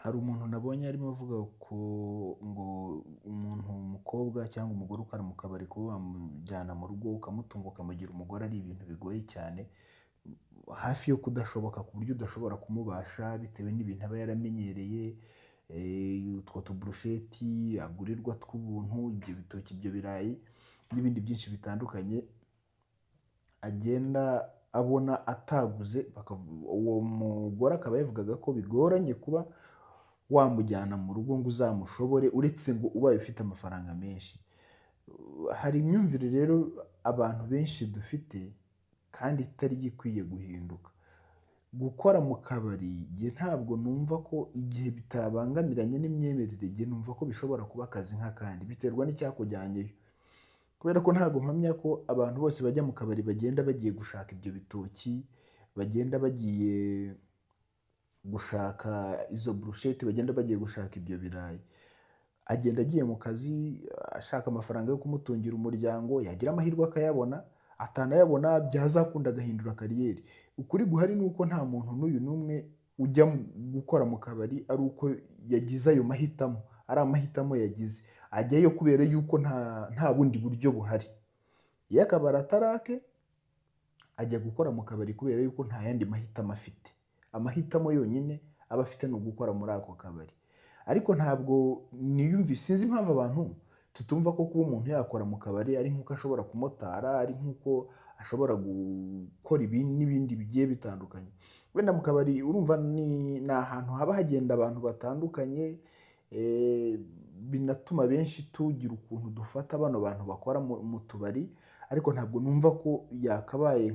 Hari umuntu nabonye arimo avuga ko ngo umuntu umukobwa cyangwa umugore ukora mu kabari kuba wamujyana mu rugo ukamutunga ukamugira umugore ari ibintu bigoye cyane, hafi yo kudashoboka ku buryo udashobora kumubasha bitewe n'ibintu aba yaramenyereye, utwo tuburusheti agurirwa tw'ubuntu, ibyo bitoki, ibyo birayi n'ibindi byinshi bitandukanye agenda abona ataguze, uwo mugore akaba yavugaga ko bigoranye kuba wamujyana mu rugo ngo uzamushobore uretse ngo ubaye ufite amafaranga menshi. Hari imyumvire rero abantu benshi dufite kandi itari ikwiye guhinduka. Gukora mu kabari njye ntabwo numva ko igihe bitabangamiranye n'imyemerere, njye numva ko bishobora kuba akazi nk'akandi, biterwa n'icyakujyanyeyo. Kubera ko ntabwo mpamya ko abantu bose bajya mu kabari bagenda bagiye gushaka ibyo bitoki, bagenda bagiye gushaka izo burusheti, bagenda bagiye gushaka ibyo birayi. Agenda agiye mu kazi ashaka amafaranga yo kumutungira umuryango, yagira amahirwe akayabona, atanayabona byazakunda agahindura kariyeri. Ukuri guhari ni uko nta muntu n'uyu n'umwe ujya gukora mu kabari ari uko yagize ayo mahitamo, ari amahitamo yagize. Ajyayo kubera yuko nta bundi buryo buhari. Iyo akabari atari ake, ajya gukora mu kabari kubera yuko nta yandi mahitamo afite. Amahitamo yonyine aba afite ni ugukora muri ako kabari. Ariko ntabwo sinzi impamvu abantu tutumva ko kuba umuntu yakora mu kabari ari nk'uko ashobora kumotara, ari nk'uko ashobora gukora n'ibindi bigiye bitandukanye. Wenda mu kabari urumva ni ahantu haba hagenda abantu batandukanye, binatuma benshi tugira ukuntu dufata bano bantu bakora mu tubari, ariko ntabwo numva ko yakabaye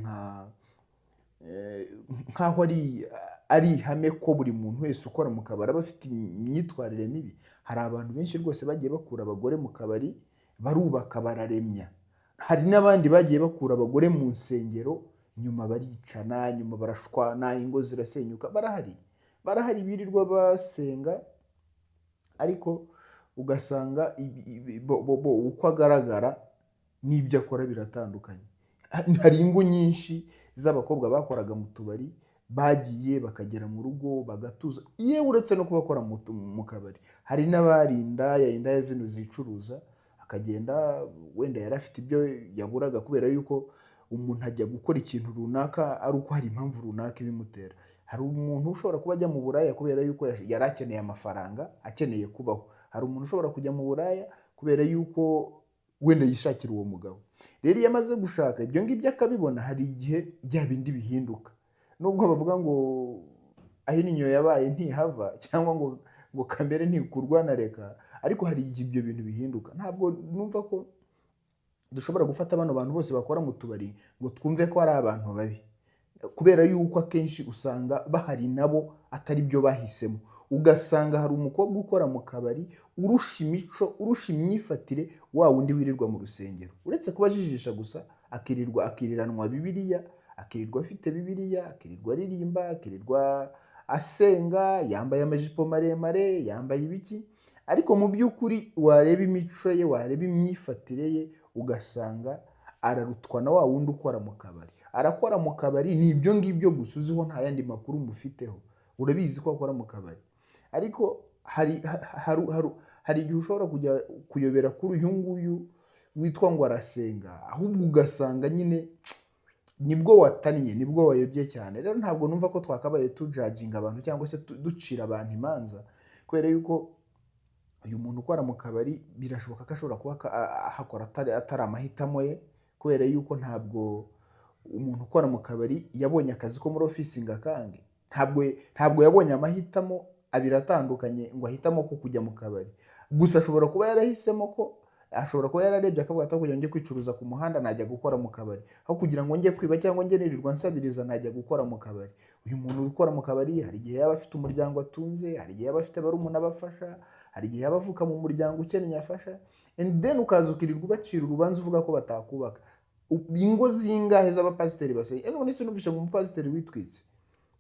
nk'aho ari ihame ko buri muntu wese ukora mu kabari aba afite imyitwarire mibi. Hari abantu benshi rwose bagiye bakura abagore mu kabari, barubaka bararemya. Hari n'abandi bagiye bakura abagore mu nsengero, nyuma baricana, nyuma barashwana, ingo zirasenyuka. Barahari birirwa basenga, ariko ugasanga uko agaragara n'ibyo akora biratandukanye. Hari ingo nyinshi z'abakobwa bakoraga mu tubari bagiye bakagera mu rugo bagatuza, yewe uretse no kubakora mu kabari. Hari n'abari indaya zino zicuruza, akagenda wenda yari afite ibyo yaburaga kubera yuko umuntu ajya gukora ikintu runaka ari uko hari impamvu runaka ibimutera. Hari umuntu ushobora kuba ajya mu buraya kubera yuko yari akeneye amafaranga, akeneye kubaho. Hari umuntu ushobora kujya mu buraya kubera yuko wenda yishakira uwo mugabo. Rero iyo amaze gushaka ibyo ngibyo akabibona, hari igihe bya bindi bihinduka. Nubwo bavuga ngo aho inyo yabaye ntihava, cyangwa ngo kamere ntikurwa na reka, ariko hari igihe ibyo bintu bihinduka. Ntabwo numva ko dushobora gufata bano bantu bose bakora mu tubari ngo twumve ko ari abantu babi, kubera yuko akenshi usanga bahari nabo atari byo bahisemo. Ugasanga hari umukobwa ukora mu kabari urusha imico, urusha imyifatire wa wundi wirirwa mu rusengero. Uretse kuba ajijisha gusa, akiriranwa Bibiliya, akirirwa afite Bibiliya, akirirwa aririmba, akirirwa asenga, yambaye amajipo maremare, yambaye ibiki, ariko mu by'ukuri wareba imico ye, wareba imyifatire ye, ugasanga ararutwa na wa wundi ukora mu kabari. Arakora mu kabari, ni ibyo ngibyo gusa uziho, nta yandi makuru mufiteho. Urabizi ko akora mu kabari, ariko hari igihe ushobora kujya kuyobera kuri uyu nguyu witwa ngo arasenga, ahubwo ugasanga nyine nibwo watannye, nibwo wayobye cyane. Rero ntabwo numva ko twakabaye tujajinga abantu cyangwa se ducira abantu imanza, kubera yuko uyu muntu ukora mu kabari birashoboka ko ashobora kuba ahakora atari amahitamo ye, kubera yuko ntabwo umuntu ukora mu kabari yabonye akazi ko muri ofisi ngo akange. Ntabwo yabonye amahitamo abiri atandukanye ngo ahitamo ko kujya mu kabari. Gusa ashobora kuba yarahisemo ko, ashobora kuba yararebye akavuga ati kugira ngo njye kwicuruza ku muhanda najya gukora mu kabari, aho kugira ngo njye kwiba cyangwa njye nirirwa nsabiriza najya gukora mu kabari. Uyu muntu ukora mu kabari hari igihe yaba afite umuryango atunze, hari igihe yaba afite barumuna abafasha, hari igihe yaba avuka mu muryango ukennye afasha, and then ukaza ukirirwa ubacira urubanza uvuga ko batakubaka. Ingo zingahe z'abapasiteri basenya? Ejo bundi sinumvise ngo umupasiteri witwitse,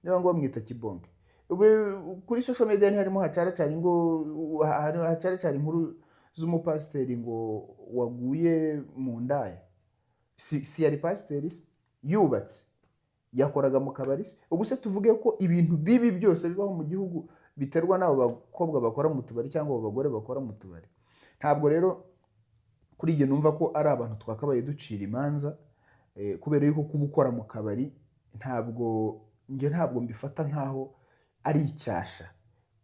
niba ngo bamwita Kibonge, kuri social media harimo hacaracara inkuru z'umupasiteri ngo waguye mu ndaya. Si yari pasiteri yubatse, yakoraga mu kabari. Ubu se tuvuge ko ibintu bibi byose bibaho mu gihugu biterwa n'abo bakobwa bakora mu tubari cyangwa abo bagore bakora mu tubari. Ntabwo rero kuri njye numva ko ari abantu twakabaye ducira imanza, kubera yuko kuba ukora mu kabari ntabwo mbifata nk'aho ari icyasha,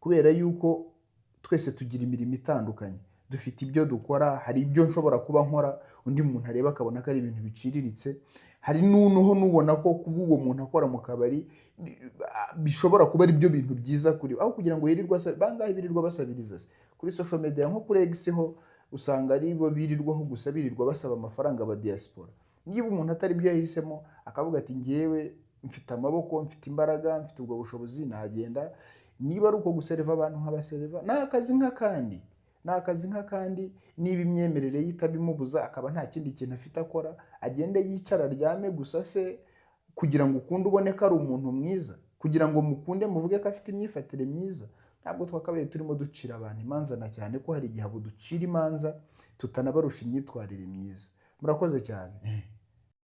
kubera yuko twese tugira imirimo itandukanye, dufite ibyo dukora, hari ibyo nshobora kuba nkora undi muntu areba akabona ko ari ibintu biciriritse, hari n'ubona ko kuba uwo muntu akora mu kabari bishobora kuba ari byo bintu byiza kuri we, aho kugira ngo bangahe birirwa basabiriza se kuri social media nko kuri X ho usanga ari bo birirwaho gusa birirwa basaba amafaranga aba diaspora. Niba umuntu atari byo yahisemo akavuga ati ngewe mfite amaboko, mfite imbaraga, mfite ubwo bushobozi, nagenda, niba ari uko gusereva abantu nk'abasereva, ni akazi nk'akandi, niba imyemerere ye itabimubuza akaba nta kindi kintu afite akora, agende yicara aryame gusa se kugira ngo ukunde ubone ko ari umuntu mwiza, kugira ngo mukunde muvuge ko afite imyifatire myiza. Ntabwo twakabaye turimo ducira abantu imanza, na cyane ko hari igihe abo ducira imanza tutanabarusha imyitwarire myiza. Murakoze cyane.